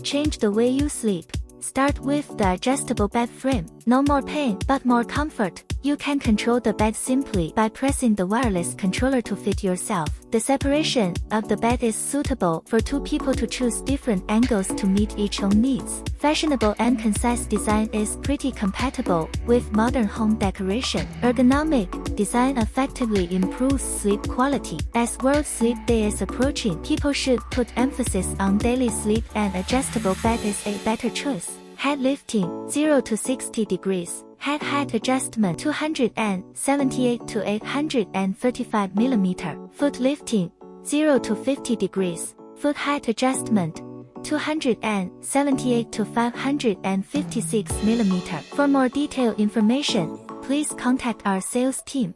Change the way you sleep. Start with the adjustable bed frame. No more pain, but more comfort. You can control the bed simply by pressing the wireless controller to fit yourself. The separation of the bed is suitable for two people to choose different angles to meet each own needs. Fashionable and concise design is pretty compatible with modern home decoration. Ergonomic design effectively improves sleep quality. As World Sleep Day is approaching, people should put emphasis on daily sleep, and adjustable bed is a better choice. Head lifting 0 to 60 degrees. Head height adjustment 278 to 835 mm. Foot lifting 0 to 50 degrees. Foot height adjustment 278 to 556 mm. For more detailed information, please contact our sales team.